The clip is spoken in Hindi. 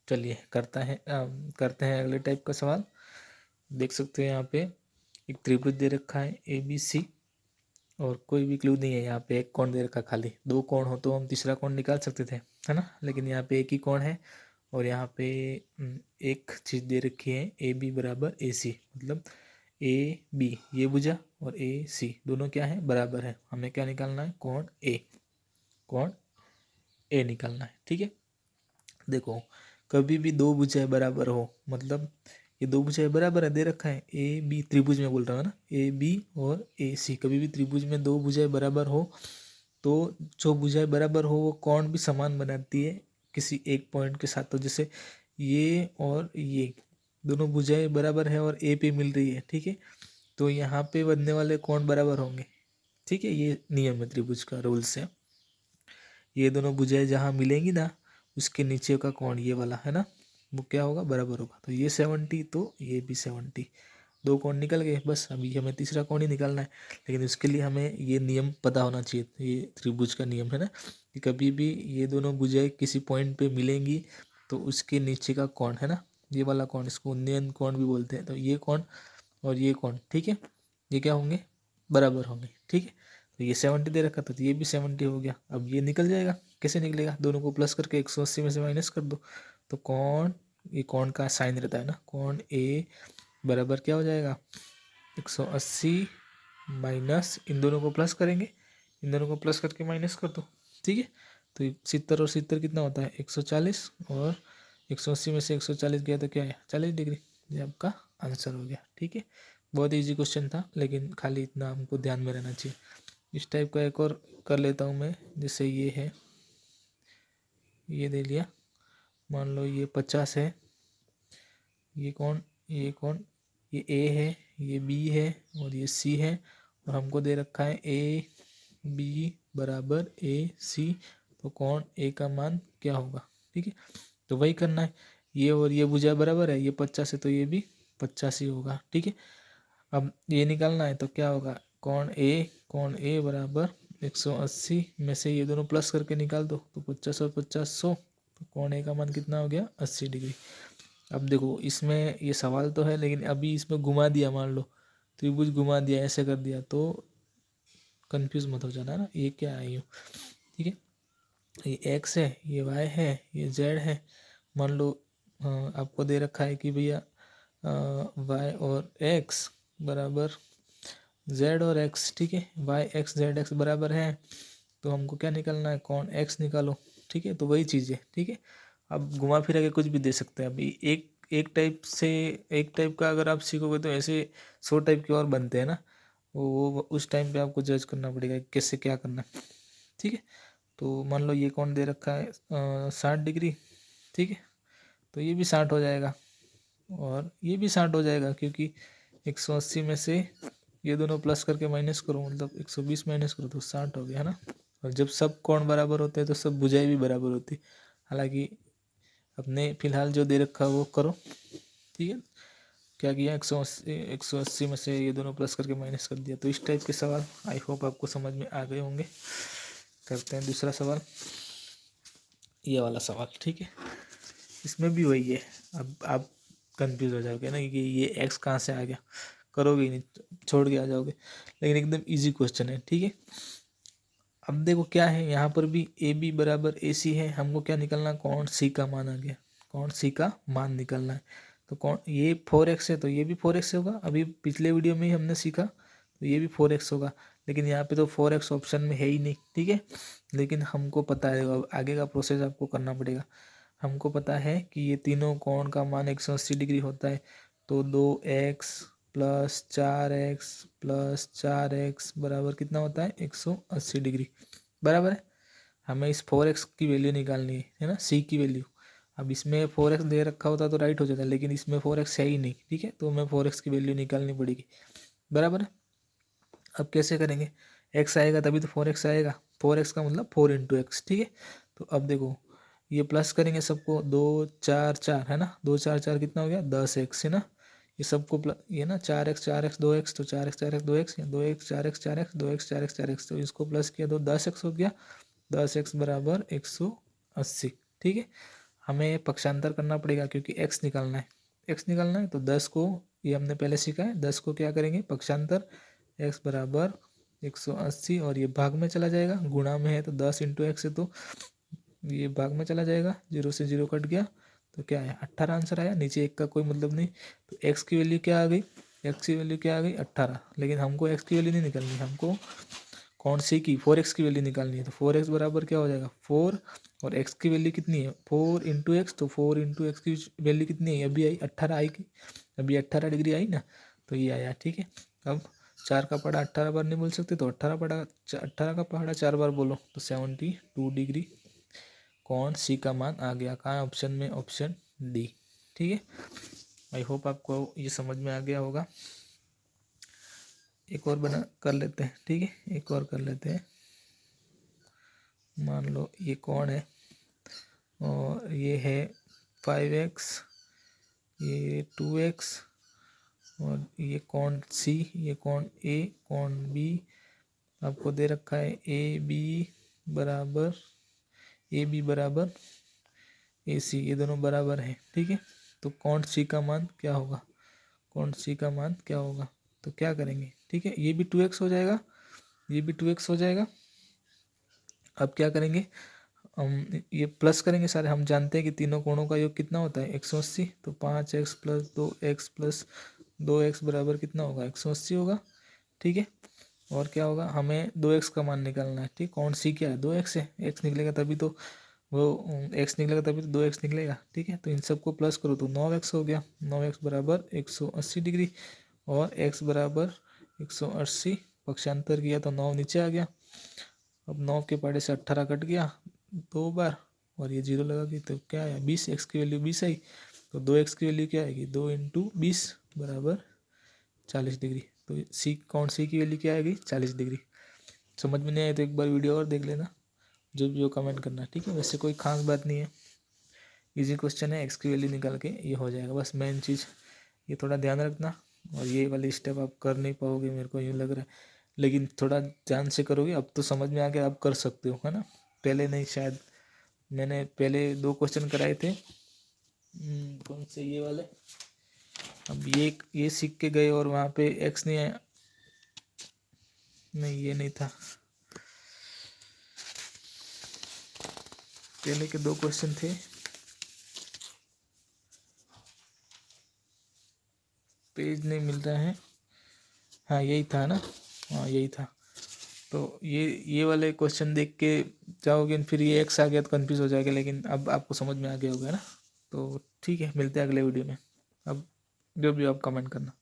चलिए करते हैं अगले टाइप का सवाल। देख सकते हैं यहाँ पे एक त्रिभुज दे रखा है ABC और कोई भी क्लू नहीं है। यहाँ पे एक कोण दे रखा है, खाली दो कोण हो तो हम तीसरा कोण निकाल सकते थे, है ना, लेकिन यहाँ पे एक ही कोण है। और यहाँ पे एक चीज़ दे रखी है AB बराबर AC, मतलब AB ये भुजा और AC दोनों क्या है, बराबर है। हमें क्या निकालना है, कोण A निकालना है। ठीक है, देखो कभी भी दो भुजाएं बराबर हो, मतलब ये दो भुजाएं बराबर है, दे रखा है AB त्रिभुज में बोल रहा हूँ ना, AB और AC कभी भी त्रिभुज में दो भुजाएं बराबर हो तो जो भुजाएं बराबर हो वो कोण भी समान बनाती है किसी एक पॉइंट के साथ। तो जैसे ये और ये दोनों भुजाएं बराबर है और A पे मिल रही है, ठीक है, तो यहाँ पे बनने वाले कोण बराबर होंगे। ठीक है, ये नियम है त्रिभुज का, रूल्स है। ये दोनों भुजाएं जहाँ मिलेंगी ना उसके नीचे का कोण ये वाला है ना, वो क्या होगा, बराबर होगा। तो ये 70 तो ये भी 70, दो कोण निकल गए। बस अभी हमें तीसरा कोण ही निकालना है, लेकिन उसके लिए हमें ये नियम पता होना चाहिए। ये त्रिभुज का नियम है ना कि कभी भी ये दोनों भुजाएं किसी पॉइंट पे मिलेंगी तो उसके नीचे का कोण है ना, ये वाला कोण, इसको उन्नयन कोण भी बोलते हैं। तो ये कोण और ये कोण, ठीक है, ये क्या होंगे, बराबर होंगे। ठीक है, तो ये 70 दे रखा था तो ये भी 70 हो गया। अब ये निकल जाएगा, कैसे निकलेगा, दोनों को प्लस करके 180 में से माइनस कर दो। तो कोण, ये कोण का साइन रहता है ना, कोण A बराबर क्या हो जाएगा, 180 माइनस, इन दोनों को प्लस करेंगे, इन दोनों को प्लस करके माइनस कर दो। ठीक है, तो 70 और 70 कितना होता है, 140, और 180 में से 140 गया तो क्या है, 40 डिग्री। ये आपका आंसर हो गया। ठीक है, बहुत इजी क्वेश्चन था, लेकिन खाली इतना हमको ध्यान में रहना चाहिए। इस टाइप का एक और कर लेता हूँ मैं, जैसे ये है, ये दे लिया, मान लो ये 50 है, ये कौन, ये A है, ये B है और ये C है, और हमको दे रखा है AB बराबर AC, तो कौन A का मान क्या होगा। ठीक है, तो वही करना है। ये और ये भुजा बराबर है, ये 50 है तो ये भी 50 ही होगा। ठीक है, अब ये निकालना है तो क्या होगा, कोण A बराबर 180 में से ये दोनों प्लस करके निकाल दो, तो 50 और 50 100, तो कोण A का मान कितना हो गया, 80 डिग्री। अब देखो इसमें ये सवाल तो है, लेकिन अभी इसमें घुमा दिया, मान लो त्रिभुज घुमा दिया, ऐसे कर दिया, तो कंफ्यूज मत हो जाना ना, ये क्या है यूँ। ठीक है, ये X है, ये Y है, ये Z है। मान लो आपको दे रखा है कि भैया Y और X बराबर Z और X, ठीक है, YX ZX बराबर है, तो हमको क्या निकालना है, कोण X निकालो। ठीक है, तो वही चीज़ है। ठीक है, अब घुमा फिरा के कुछ भी दे सकते हैं। अभी एक एक टाइप का अगर आप सीखोगे तो ऐसे 100 टाइप के और बनते हैं ना, वो उस टाइम पे आपको जज करना पड़ेगा कि कैसे क्या करना है। ठीक है, तो मान लो ये कोण दे रखा है 60 डिग्री। ठीक है, तो ये भी 60 हो जाएगा और ये भी 60 हो जाएगा, क्योंकि 180 में से ये दोनों प्लस करके माइनस करो, मतलब 120 माइनस करो तो 60 हो गया, है ना। और जब सब कोण बराबर होते हैं तो सब भुजाएं भी बराबर होती। हालांकि अपने फिलहाल जो दे रखा है वो करो। ठीक है, क्या किया, 180 में से ये दोनों प्लस करके माइनस कर दिया। तो इस टाइप के सवाल आई होप आपको समझ में आ गए होंगे। करते हैं दूसरा सवाल, ये वाला सवाल। ठीक है, इसमें भी वही है। अब आप कंफ्यूज हो जाओगे ना कि ये एक्स कहाँ से आ गया, करोगे ही नहीं, छोड़ के आ जाओगे, लेकिन एकदम इजी क्वेश्चन है। ठीक है, अब देखो क्या है, यहाँ पर भी AB बराबर AC है, हमको क्या निकलना, कोण C का मान आ गया, कोण C का मान निकलना है। तो कौन, ये 4x है तो ये भी 4x होगा, अभी पिछले वीडियो में ही हमने सीखा, तो ये भी 4x होगा, लेकिन यहाँ पे तो 4x ऑप्शन में है ही नहीं। ठीक है, लेकिन हमको पता है, अब आगे का प्रोसेस आपको करना पड़ेगा। हमको पता है कि ये तीनों कोण का मान 180 डिग्री होता है, तो 2x plus 4x plus 4x बराबर कितना होता है, 180 डिग्री, बराबर है। हमें इस 4x की वैल्यू निकालनी है ना, C की वैल्यू। अब इसमें 4x दे रखा होता तो राइट हो जाता, लेकिन इसमें 4x है ही नहीं। ठीक है, तो हमें 4x की वैल्यू निकालनी पड़ेगी, बराबर है। अब कैसे करेंगे, x आएगा तभी तो 4x आएगा, 4x का मतलब 4 इंटू एक्स। ठीक है, तो अब देखो ये प्लस करेंगे सबको, 2 4 4 है ना, 2 4 4 कितना हो गया, 10x है ना। ये सबको ये ना 4x 4x 2x, तो 4x 4x 2x, 2x 4x 4x 2x 4x 4x, तो इसको प्लस किया तो 10x हो गया, 10x बराबर 180। ठीक है, हमें पक्षांतर करना पड़ेगा क्योंकि x निकालना है, x निकालना है। तो 10 को, ये हमने पहले सीखा है, 10 को क्या करेंगे पक्षांतर, x बराबर 180 और ये भाग में चला जाएगा, गुणा में है तो 10 इंटू एक्स है तो ये भाग में चला जाएगा, 0 से 0 कट गया तो क्या है 18 आंसर आया। नीचे एक का कोई मतलब नहीं, तो x की वैल्यू क्या आ गई, x की वैल्यू क्या आ गई 18। लेकिन हमको x की वैल्यू नहीं निकालनी, हमको कौन सी की 4x की वैल्यू निकालनी है। तो 4x बराबर क्या हो जाएगा 4, और x की वैल्यू कितनी है 4 इंटू एक्स, तो 4 इंटू एक्स की वैल्यू कितनी है, अभी आई 18 आई की, अभी 18 डिग्री आई ना, तो ये आया। ठीक है, अब 4 का पढ़ा 18 बार नहीं बोल सकते, तो 18 का पढ़ा 4 बार बोलो तो 72 डिग्री कौन सी का मान आ गया, कहाँ ऑप्शन में, ऑप्शन डी। ठीक है, आई होप आपको ये समझ में आ गया होगा। एक और बना कर लेते हैं, ठीक है, एक और कर लेते हैं। मान लो ये कौन है और ये है 5x, ये 2x, और ये कौन सी, ये कौन ए, कौन बी, आपको दे रखा है ए बी बराबर ए सी, ये दोनों बराबर है। ठीक है, तो कौन सी का मान क्या होगा, कौन सी का मान क्या होगा, तो क्या करेंगे। ठीक है, ये भी 2x हो जाएगा, ये भी 2x हो जाएगा। अब क्या करेंगे, हम ये प्लस करेंगे सारे, हम जानते हैं कि तीनों कोणों का योग कितना होता है 180, तो 5x plus 2x plus 2x बराबर कितना होगा 180 होगा। ठीक है, और क्या होगा, हमें 2x का मान निकालना है। ठीक, कौन सी क्या है 2x है, x निकलेगा तभी तो वो x निकलेगा तभी तो 2x निकलेगा। ठीक है, तो इन सबको प्लस करो तो 9x हो गया, 9x बराबर 180 डिग्री, और x बराबर 180 पक्षांतर किया तो 9 नीचे आ गया। अब 9 के पहाड़े से 18 कट गया 2 बार, और ये 0 लगा गई तो क्या आया 20, x की वैल्यू 20 आई, तो 2x की वैल्यू क्या आएगी 2 इंटू 20 बराबर 40 डिग्री। तो सी, कौन सी की वैल्यू क्या आएगी 40 डिग्री। समझ में नहीं आए तो एक बार वीडियो और देख लेना, जो भी हो कमेंट करना। ठीक है, वैसे कोई खास बात नहीं है, इजी क्वेश्चन है, एक्स की वैल्यू निकाल के ये हो जाएगा। बस मेन चीज़ ये थोड़ा ध्यान रखना, और ये वाली स्टेप आप कर नहीं पाओगे मेरे को यूँ लग रहा है, लेकिन थोड़ा ध्यान से करोगे अब तो समझ में आ गया, आप कर सकते हो, है ना। पहले नहीं, शायद मैंने पहले 2 क्वेश्चन कराए थे, कौन से ये वाले, अब ये सीख के गए और वहाँ पे एक्स नहीं आया, नहीं ये नहीं था, पहले के 2 क्वेश्चन थे, पेज नहीं मिल रहा है, हाँ यही था ना, हाँ यही था। तो ये वाले क्वेश्चन देख के जाओगे, फिर ये एक्स आ गया तो कंफ्यूज हो जाएगा, लेकिन अब आपको समझ में आ गया होगा ना। तो ठीक है, मिलते हैं अगले वीडियो में, अब जो भी आप कमेंट करना।